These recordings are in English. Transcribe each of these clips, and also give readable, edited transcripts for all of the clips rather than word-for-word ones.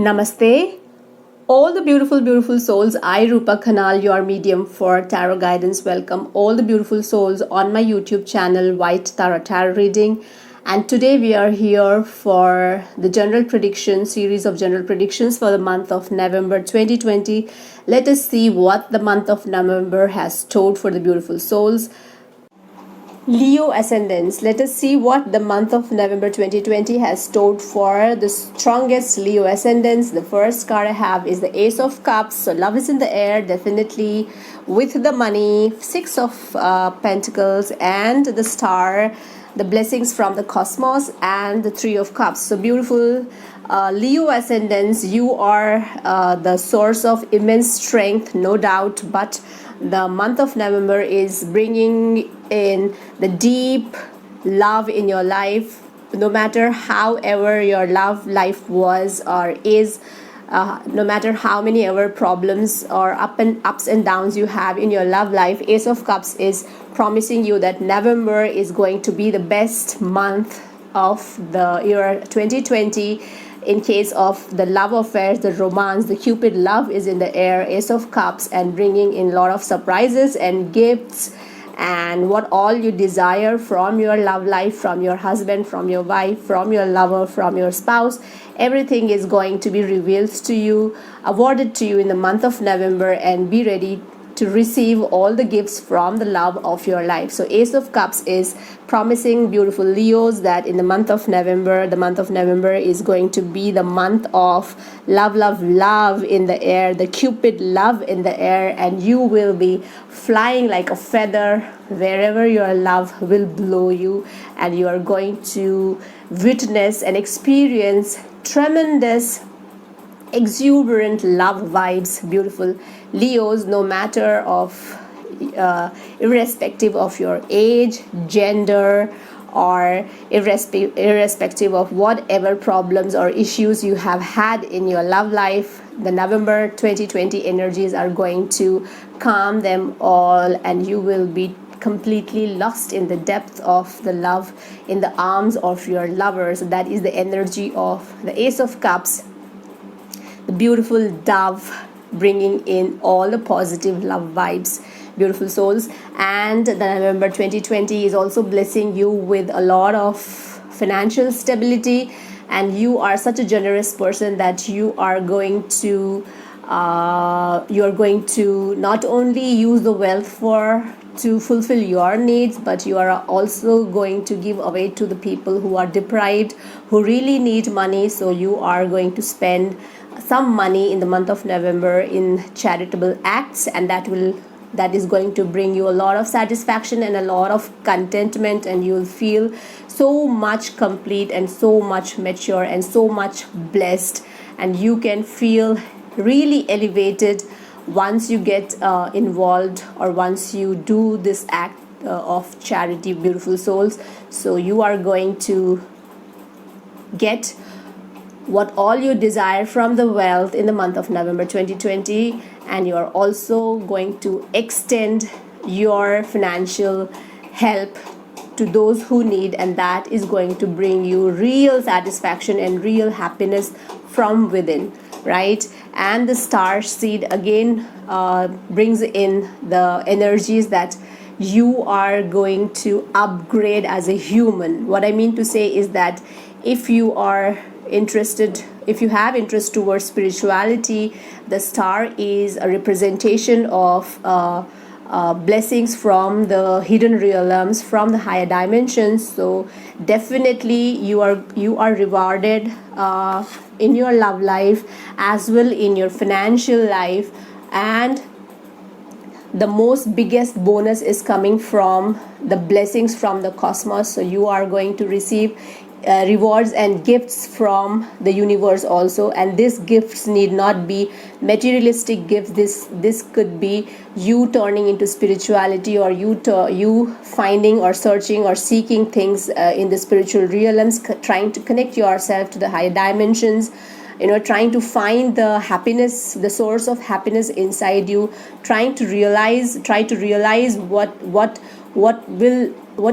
Namaste. All the beautiful, beautiful souls. I, Rupa Khanal, your medium for tarot guidance. Welcome all the beautiful souls on my YouTube channel, White Tarot Reading. And today we are here for the general prediction series of general predictions for the month of November 2020. Let us see what the month of November has stored for the beautiful souls. Leo ascendants. Let us see what the month of November 2020 has stored for the strongest Leo ascendants. The first card I have is the Ace of Cups. So love is in the air, definitely, with the money, Six of Pentacles, and the Star, the blessings from the cosmos, and the Three of Cups. So beautiful Leo ascendants, you are the source of immense strength, no doubt, but the month of November is bringing in the deep love in your life. No matter however your love life was or is, no matter how many ever problems or ups and downs you have in your love life, Ace of Cups is promising you that November is going to be the best month of the year 2020. In case of the love affairs, the romance, the Cupid love is in the air, Ace of Cups, and bringing in a lot of surprises and gifts and what all you desire from your love life, from your husband, from your wife, from your lover, from your spouse. Everything is going to be revealed to you, awarded to you in the month of November, and be ready to receive all the gifts from the love of your life. So Ace of Cups is promising beautiful Leos that in the month of November is going to be the month of love, love, love in the air, the Cupid love in the air, and you will be flying like a feather wherever your love will blow you, and you are going to witness and experience tremendous exuberant love vibes. Beautiful Leos, no matter of irrespective of your age, gender, or irrespective of whatever problems or issues you have had in your love life, the November 2020 energies are going to calm them all, and you will be completely lost in the depth of the love, in the arms of your lovers. That is the energy of the Ace of Cups, the beautiful dove, bringing in all the positive love vibes, beautiful souls. And the November 2020 is also blessing you with a lot of financial stability, and you are such a generous person that you are going to not only use the wealth to fulfill your needs, but you are also going to give away to the people who are deprived, who really need money. So you are going to spend some money in the month of November in charitable acts, and that is going to bring you a lot of satisfaction and a lot of contentment, and you'll feel so much complete and so much mature and so much blessed, and you can feel really elevated once you get involved or once you do this act of charity, beautiful souls. So you are going to get what all you desire from the wealth in the month of November 2020, and you are also going to extend your financial help to those who need, and that is going to bring you real satisfaction and real happiness from within, right? And the Star seed again brings in the energies that you are going to upgrade as a human. What I mean to say is that if you are interested, if you have interest towards spirituality, the Star is a representation of blessings from the hidden realms, from the higher dimensions. So definitely you are rewarded in your love life as well in your financial life, and the most biggest bonus is coming from the blessings from the cosmos. So you are going to receive rewards and gifts from the universe also, and these gifts need not be materialistic gifts. This could be you turning into spirituality, or you finding or searching or seeking things in the spiritual realms, trying to connect yourself to the higher dimensions, trying to find the happiness, the source of happiness inside you, try to realize what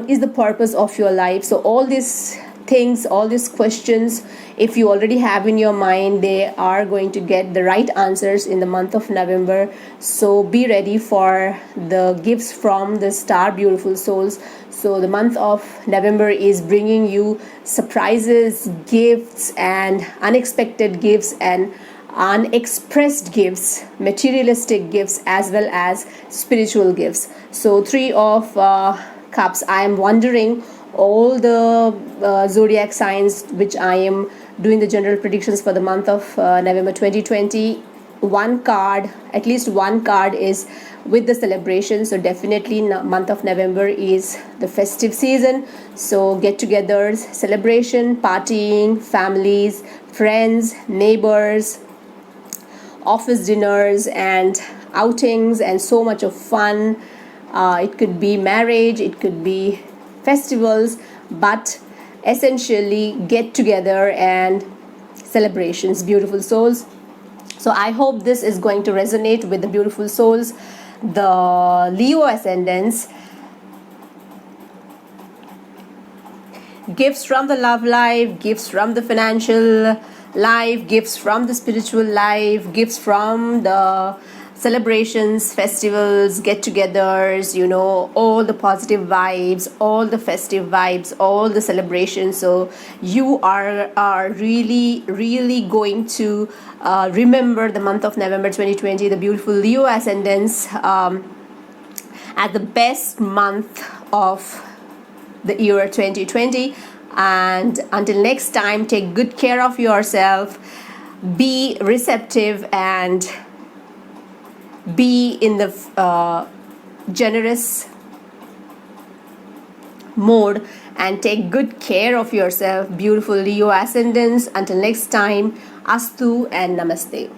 is the purpose of your life. So all these things, all these questions, if you already have in your mind, they are going to get the right answers in the month of November. So be ready for the gifts from the star beautiful souls. So the month of November is bringing you surprises, gifts, and unexpected gifts, and unexpressed gifts, materialistic gifts, as well as spiritual gifts. So three of cups, I am wondering all the zodiac signs which I am doing the general predictions for the month of November 2020. One card, at least one card, is with the celebration. So definitely month of November is the festive season. So get-togethers, celebration, partying, families, friends, neighbors, office dinners and outings, and so much of fun. It could be marriage, it could be festivals, but essentially get together and celebrations, beautiful souls. So I hope this is going to resonate with the beautiful souls, the Leo ascendants. Gifts from the love life, gifts from the financial life, gifts from the spiritual life, gifts from the celebrations, festivals, get-togethers, all the positive vibes, all the festive vibes, all the celebrations. So you are really, really going to remember the month of November 2020, the beautiful Leo ascendants, as the best month of the year 2020. And until next time, take good care of yourself, be receptive, and be in the generous mode, and take good care of yourself, beautiful Leo ascendants. Until next time, Astu and Namaste.